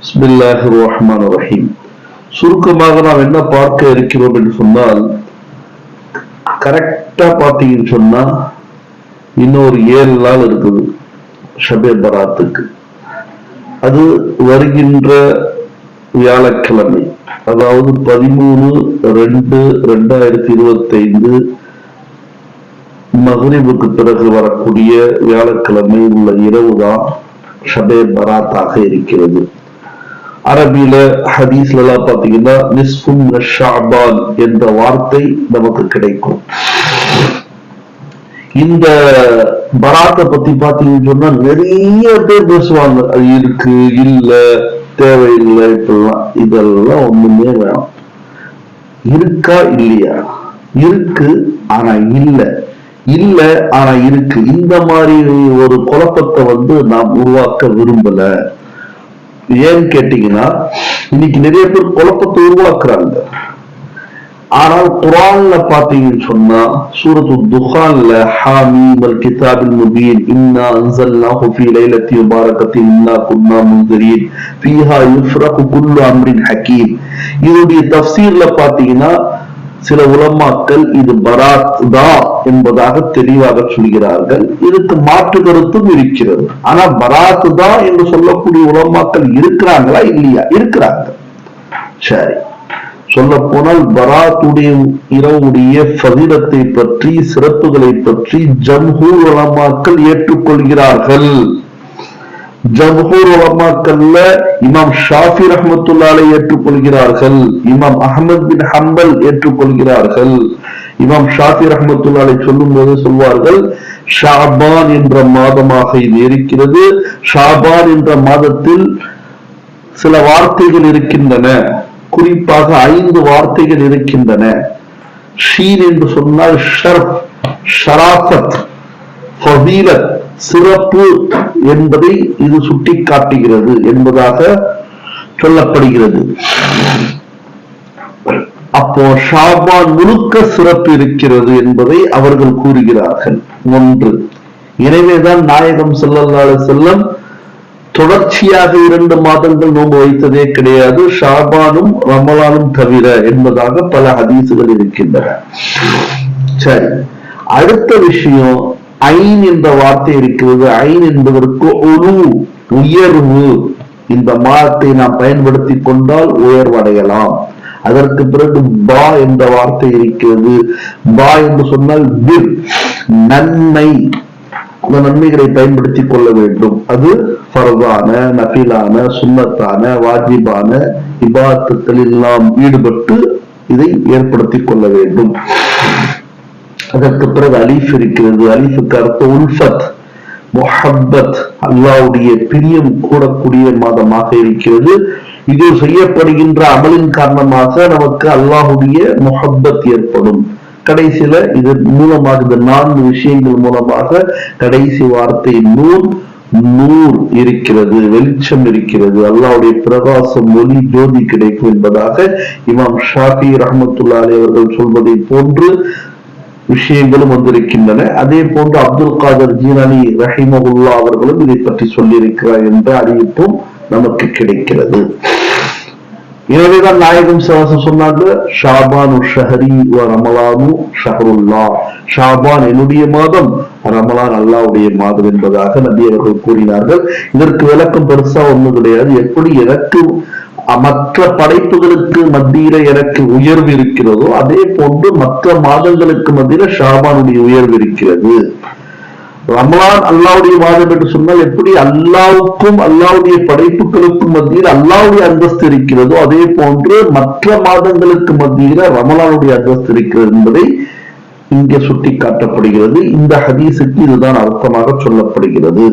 பிஸ்மில்லாஹிர் ரஹ்மானிர் ரஹீம். சுருக்கமாக நாம் என்ன பார்க்க இருக்கிறோம் என்று சொன்னால், கரெக்டா பார்த்தீங்கன்னு சொன்னா இன்னொரு 7 நாள் இருக்குது ஷபே பராத்துக்கு. அது வருகின்ற வியாழக்கிழமை, அதாவது 13/2/2025 மக்ரிபுக்கு பிறகு வரக்கூடிய வியாழக்கிழமை உள்ள இரவுதான் ஷபே பராத்தாக இருக்கிறது. அரபியில ஹதீஸ்ல எல்லாம் பாத்தீங்கன்னா நிஸ்ஃபும் ஷஅபான் என்ற வார்த்தை நமக்கு கிடைக்கும். இந்த பராத்தை பத்தி பாத்தீங்கன்னு சொன்னா நிறைய பேர் பேசுவாங்க, அது இருக்கு இல்ல தேவையில்லை இப்பெல்லாம். இதெல்லாம் ஒண்ணுமே வேணும். இருக்கா இல்லையா? இருக்கு ஆனா இல்ல, இல்ல ஆனா இருக்கு. இந்த மாதிரி ஒரு குழப்பத்தை நாம் உருவாக்க விரும்பல. ஏன்னு கேட்டீங்கன்னா, இன்னைக்கு நிறைய பேர் குழப்பத்தை உருவாக்குறாங்க. ஆனால் குர்ஆன்ல பாத்தீங்கன்னு சொன்னா சூரத்து துஹான்ல ஹாமீம் வல் கிதாபில் முபீன் இன்னா அன்ஸல்னாஹு ஃபீ லைலத்தி முபாரகத்தின் இன்னா குன்னா முன்திரீன் ஃபீஹா யுஃப்ரகு குல்லு அம்ரின் ஹகீம். இதோடைய தஃப்சீர்ல பாத்தீங்கன்னா சில உலமாக்கள் இது பராத் தான் என்பதாக தெளிவாக சொல்கிறார்கள். இதுக்கு மாற்று கருத்தும் இருக்கிறது. ஆனா பராத் தான் என்று சொல்லக்கூடிய உலமாக்கள் இருக்கிறாங்களா இல்லையா? இருக்கிறாங்க. சரி, சொல்ல போனால் பராத்துடைய இரவுடைய ஃபதீலத்தை பற்றி, சிறப்புகளை பற்றி ஜம்ஹூர் உலமாக்கள் ஏற்றுக்கொள்கிறார்கள். ஜம்ஹூர் உலமாக்கள்ல இமாம் ஷாஃபி ரஹ்மத்துல்லாஹி அலைஹி ஏற்றுக்கொள்கிறார்கள், இமாம் அஹ்மத் பின் ஹம்பல் ஏற்றுக்கொள்கிறார்கள். இமாம் ஷாஃபி ரஹ்மத்துல்லாஹி அலைஹி சொல்லும் போது சொல்வார்கள், ஷாபான் என்ற மாதமாக இது இருக்கிறது. ஷாபான் என்ற மாதத்தில் சில வார்த்தைகள் இருக்கின்றன, குறிப்பாக 5 வார்த்தைகள் இருக்கின்றன. ஷீன் என்று சொன்னால் ஷர்ஃப், ஷராஃபத், ஃபதீலத், சிறப்பு என்பதை இது சுட்டி காட்டுகிறது என்பதாக சொல்லப்படுகிறது. அப்போ ஷாபான் முழுக்க சிறப்பு இருக்கிறது என்பதை அவர்கள் கூறுகிறார்கள். ஒன்று. எனவேதான் நாயகம் ஸல்லல்லாஹு அலைஹி வஸல்லம் தொடர்ச்சியாக 2 மாதங்கள் நோன்பு வைத்ததே கிடையாது, ஷாபானும் ரமலானும் தவிர என்பதாக பல ஹதீசுகள் இருக்கின்றன. சரி, அடுத்த விஷயம் ஐன் என்ற வார்த்தை இருக்கிறது. ஐன் என்பதற்கு உலு, உயர்வு. இந்த மாதத்தை நாம் பயன்படுத்தி கொண்டால் உயர்வடையலாம். அதற்கு பிறகு பா என்ற வார்த்தை இருக்கிறது. பா என்று சொன்னால் பிர், நன்மை. அந்த நன்மைகளை பயன்படுத்திக் கொள்ள வேண்டும். அது ஃபர்தான, நஃபிலான, சுன்னத்தான, வாஜிபான இபாதத்துகளில் நாம் ஈடுபட்டு இதை ஏற்படுத்திக் கொள்ள வேண்டும். அதற்கு பிறகு அலிஃப் இருக்கிறது. அலிஃபுக்கு அர்த்தம் உல்ஃபத், முஹப்பத், அல்லாஹ்வுடைய பிரியம் கூடக்கூடிய மாதமாக இருக்கிறது. இது செய்யப்படுகின்ற அமலின் காரணமாக நமக்கு அல்லாஹ்வுடைய முஹப்பத் ஏற்படும். கடைசியில இது மூலமாக, இந்த 4 விஷயங்கள் மூலமாக கடைசி வார்த்தை நூர், நூர் இருக்கிறது, வெளிச்சம் இருக்கிறது, அல்லாஹ்வுடைய பிரகாசம், ஒளி, ஜோதி கிடைக்கும் என்பதாக இமாம் ஷாஃபி ரஹ்மத்துல்லாஹி அலைஹி அவர்கள் சொல்வதை போன்று விஷயங்களும் வந்திருக்கின்றன. அதே போன்று அப்துல் காதர் ஜீலானி ரஹிமஹுல்லாஹ் அவர்களும் இதை பற்றி சொல்லியிருக்கிறார் என்ற அறிவிப்பும் நமக்கு கிடைக்கிறது. எனவேதான் நாயகம் ஸல்லல்லாஹு சொன்னாங்க, ஷாபானு ஷஹரி வ ரமலானு ஷஹருல்லாஹ். ஷாபான் என்னுடைய மாதம், ரமலான் அல்லாஹ்வுடைய மாதம் என்பதாக நபி அவர்கள் கூறினார்கள். இதற்கு விளக்கம் பெருசா ஒண்ணும் கிடையாது. எப்படி எனக்கு மற்ற படைப்புகளுக்கு மத்தியில எனக்கு உயர்வு இருக்கிறதோ, அதே போன்று மற்ற மாதங்களுக்கு மத்தியில ஷாபானுடைய உயர்வு இருக்கிறது. ரமலான் அல்லாஹ்வுடைய மாதம் என்று சொன்னால் எப்படி அல்லாஹ்வுக்கும் அல்லாஹ்வுடைய படைப்புகளுக்கும் மத்தியில் அல்லாஹ்வுடைய அந்தஸ்து இருக்கிறதோ, அதே போன்று மற்ற மாதங்களுக்கு மத்தியில ரமலானுடைய அந்தஸ்து இருக்கிறது என்பதை இங்கே சுட்டி காட்டப்படுகிறது. இந்த ஹதீஸுக்கு இதுதான் அர்த்தமாக சொல்லப்படுகிறது.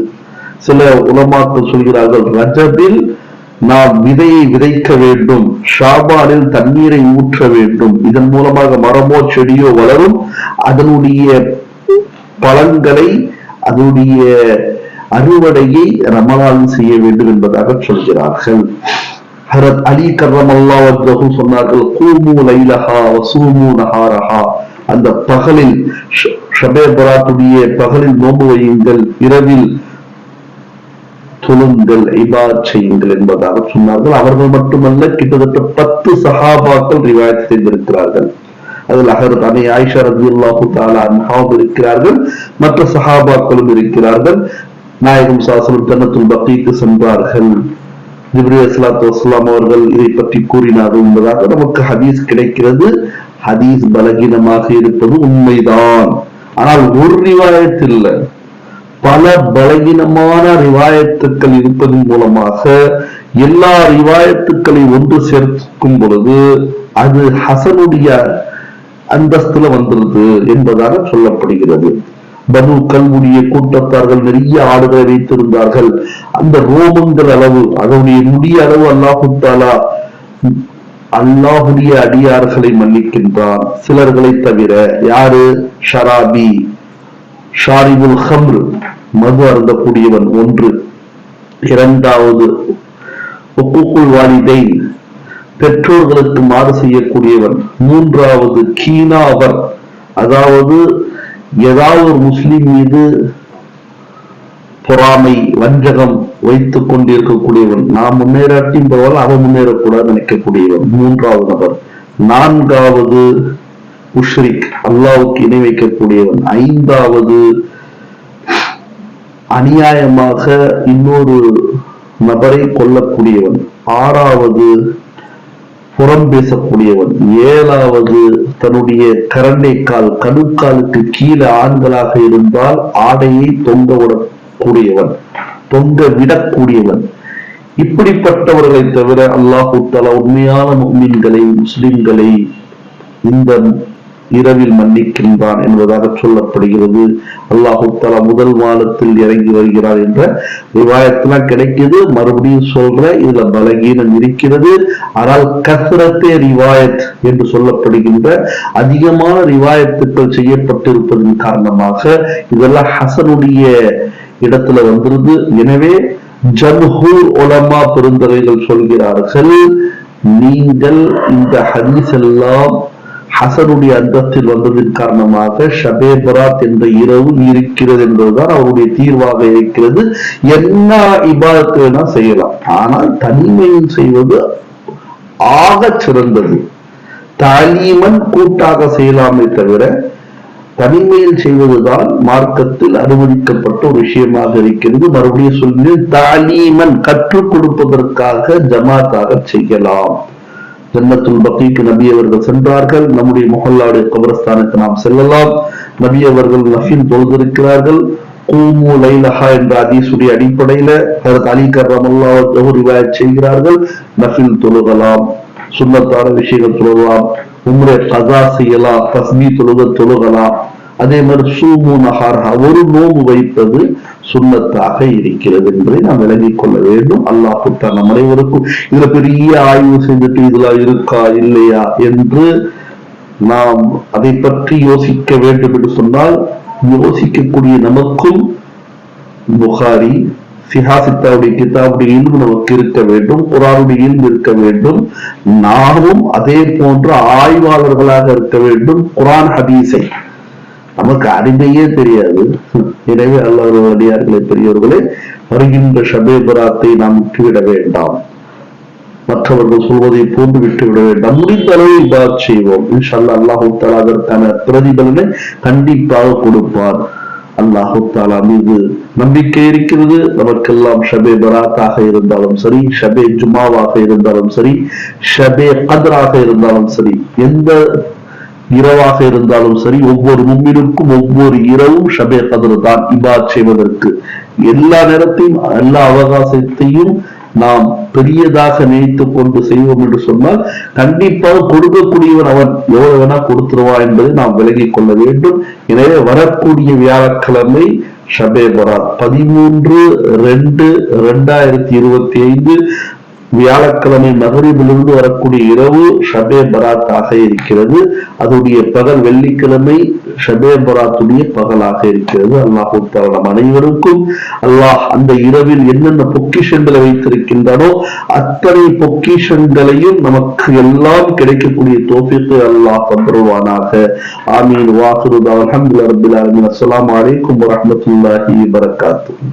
சில உலமாக்கள் சொல்கிறார்கள், ரஜபில் நாம் விதையை விதைக்க வேண்டும், ஷாபானில் தண்ணீரை ஊற்ற வேண்டும். இதன் மூலமாக மரமோ செடியோ வளரும். அதனுடைய பலன்களை, அதனுடைய அறுவடையை ரமலான் செய்ய வேண்டும் என்பதாக சொல்கிறார்கள். ஹரத் அலி கர்ரமல்லாஹு வஜ்ஹு சொன்னார்கள், கூமு லைலஹா வசூமு நஹாரஹா. அந்த பகலில், ஷபே பராத்துடைய பகலில் நோன்பு வையுங்கள், இரவில் தொழுங்கள், இபாதத் செய்யுங்கள் என்பதாக சொன்னார்கள். அவர்கள் மட்டுமல்ல, கிட்டத்தட்ட 10 சஹாபாக்கள் ரிவாயத் செய்திருக்கிறார்கள். அதில் அனி ஆயிஷா ரலியல்லாஹு தஆலா அன்ஹாவும் இருக்கிறார்கள், மற்ற சஹாபாக்களும் இருக்கிறார்கள். நாயகம் ஸல்லல்லாஹு ஜன்னத்துல் பக்கீக்கு சென்றார்கள். ஜிப்ரீல் அலைஹிஸ்ஸலாத்து வஸ்ஸலாம் அவர்கள் இதை பற்றி கூறினார்கள் என்பதாக நமக்கு ஹதீஸ் கிடைக்கிறது. ஹதீஸ் பலகீனமாக இருப்பது உண்மைதான். ஆனால் ஒரு ரிவாயத் இல்லை, பல பலகீனமான ரிவாயத்துக்கள் இருப்பதன் மூலமாக எல்லா ரிவாயத்துக்களை ஒன்று சேர்க்கும் பொழுது அது ஹசனுடைய அந்தஸ்துல வந்துருது என்பதாக சொல்லப்படுகிறது. பனு கல்வுடைய கூட்டத்தார்கள் நிறைய ஆடுகளை வைத்திருந்தார்கள். அந்த ரோமங்கள் அளவு, அதனுடைய முடிய அளவு அல்லாஹு தஆலா அல்லாஹுடைய அடியார்களை மன்னிக்கின்றான், சிலர்களை தவிர. யாரு? ஷராபி, ஷாரிபுல் ஹம்ர், மது அருந்தக்கூடியவன் ஒன்று. இரண்டாவது உக்கூக்குல் வாலிதைன், பெற்றோர்களுக்கு மாறு செய்யக்கூடியவன். மூன்றாவது கீனாவர், அதாவது ஏதாவது ஒரு முஸ்லிம் மீது பொறாமை, வஞ்சகம் வைத்துக் கொண்டிருக்கக்கூடியவன். நான் முன்னேறாட்டியும் பரவாயில்ல, அவன் முன்னேறக்கூடாது நினைக்கக்கூடியவன் மூன்றாவது நபர். நான்காவது முஷ்ரிக், அல்லாஹ்வுக்கு இணை வைக்கக்கூடியவன். ஐந்தாவது அநியாயமாக இன்னொரு நபரை கொல்லக்கூடியவன். ஆறாவது புறம் பேசக்கூடியவன். ஏழாவது தன்னுடைய கரண்டை கால், கணுக்காலுக்கு கீழே ஆண்களாக இருந்தால் ஆடையை தொங்க விடக்கூடியவன், தொங்க விடக்கூடியவன். இப்படிப்பட்டவர்களை தவிர அல்லாஹு தஆலா உண்மையான முஃமின்களை, முஸ்லிம்களை இந்த இரவில் மன்னிக்கின்றான் என்பதாக சொல்லப்படுகிறது. அல்லாஹு தஆலா முதல் வானத்தில் இறங்கி வருகிறார் என்ற ரிவாயத்லாம் கிடைக்குது. மறுபடியும் சொல்ற, இதுல பலகீனம் இருக்கிறது. ஆனால் கஸ்ரத்தே ரிவாயத் என்று சொல்லப்படுகின்ற அதிகமான ரிவாயத்துக்கள் செய்யப்பட்டிருப்பதன் காரணமாக இதெல்லாம் ஹசனுடைய இடத்துல வந்துருது. எனவே ஜம்ஹூர் உலமா பெருந்தகைகள் சொல்கிறார்கள், நீங்கள் இந்த ஹதீஸ் எல்லாம் ஹசனுடைய அந்தத்தில் வந்ததன் காரணமாக ஷபே பராத் என்ற இரவு இருக்கிறது என்பதுதான் அவருடைய தீர்வாக இருக்கிறது. என்ன இபாதத்து வேணா செய்யலாம், ஆனால் தனிமையில் செய்வது ஆக சிறந்தது. தாலீமன் கூட்டாக செய்யலாமே தவிர தனிமையில் செய்வதுதான் மார்க்கத்தில் அனுமதிக்கப்பட்ட ஒரு விஷயமாக இருக்கிறது. மறுபடியும் சொல்லி, தாலீமன் கற்றுக் கொடுப்பதற்காக ஜமாத்தாக செய்யலாம். ஜன்னத்துல் பக்கீக்கு நபி அவர்கள் சென்றார்கள். நம்முடைய முஹல்லாவுடைய கபரஸ்தானுக்கு நாம் செல்லலாம். நபி அவர்கள் நஃபில் தொழுதிருக்கிறார்கள். கூமு லைலஹா என்ற ஹதீஸுடைய அடிப்படையில ஹஜ்ரத் அலி கர்ரமல்லாஹு ரிவாயத் செய்கிறார்கள். நஃபில் தொழுகலாம், சுன்னத்தான விஷயங்கள் தொழுகலாம், உம்ரே கஸா செய்யலாம், தஸ்பீஹ் தொழுகலாம். அதே மாதிரி சூமு நஹார்ஹா, ஒரு நோம்பு வைப்பது சுன்னத்தாக இருக்கிறது என்பதை நாம் விளங்கிக் கொள்ள வேண்டும். அல்லாஹ் நம் அனைவருக்கும் இதுல பெரிய ஆய்வு செய்துட்டு இதுல இருக்கா இல்லையா என்று நாம் அதை பற்றி யோசிக்க வேண்டும் என்று சொன்னால், யோசிக்கக்கூடிய நமக்கும் புகாரி, சிஹாசித்தாவுடைய கிதாபுடைய இல்மு நமக்கு இருக்க வேண்டும், குர்ஆனுடைய இல்மு இருக்க வேண்டும். நாமும் அதே போன்ற ஆய்வாளர்களாக இருக்க வேண்டும். குர்ஆன் ஹதீஸை நமக்கு அடிமையே தெரியாது. எனவே அல்லாஹ்வுடைய அடியார்களே, பெரியவர்களே, வருகின்ற ஷபே பராத்தை நாம் விட்டுவிட வேண்டாம். மற்றவர்கள் சொல்வதை போன்று விட்டுவிட வேண்டாம். முடிந்த அளவு இபாதத் செய்வோம். இன்ஷா அல்லாஹ் அல்லாஹு தஆலா அதற்கான பிரதிபலனை கண்டிப்பாக கொடுப்பார். அல்லாஹு தஆலா மீது நம்பிக்கை இருக்கிறது. நமக்கெல்லாம் ஷபே பராத்தாக இருந்தாலும் சரி, ஷபே ஜுமாவாக இருந்தாலும் சரி, ஷபே கத்ராக இருந்தாலும் சரி, எந்த இரவாக இருந்தாலும் சரி, ஒவ்வொரு மும்மினுக்கும் ஒவ்வொரு இரவும் ஷபே கத்ர் தான் இபாதத் செய்வதற்கு. எல்லா நேரத்தையும், எல்லா அவகாசத்தையும் நாம் பெரியதாக நினைத்துக் கொண்டு செய்வோம் என்று சொன்னால் கண்டிப்பாக கொடுக்கக்கூடியவன் அவன் எவ்வளவு வேணா கொடுத்துருவான் என்பதை நாம் விலகிக் கொள்ள வேண்டும். எனவே வரக்கூடிய வியாழக்கிழமை ஷபே பராத் 13/2/2025 வியாழக்கிழமை மகரிபிலிருந்து வரக்கூடிய இரவு ஷபே பராத்தாக இருக்கிறது. அதனுடைய பகல் வெள்ளிக்கிழமை ஷபே பராத்துடைய பகலாக இருக்கிறது. அல்லாஹ் நம் அனைவருக்கும் அல்லாஹ் அந்த இரவில் என்னென்ன பொக்கிஷங்களை வைத்திருக்கின்றனோ அத்தனை பொக்கிஷங்களையும் நமக்கு எல்லாம் கிடைக்கக்கூடிய தௌஃபீக் அல்லாஹ் தருவானாக. ஆமீன். வாஹிரு தஅவானா அல்ஹம்துலில்லாஹி ரப்பில் ஆலமீன். அஸ்ஸலாமு அலைக்கும் வரஹ்மத்துல்லாஹி வபரகாத்துஹு.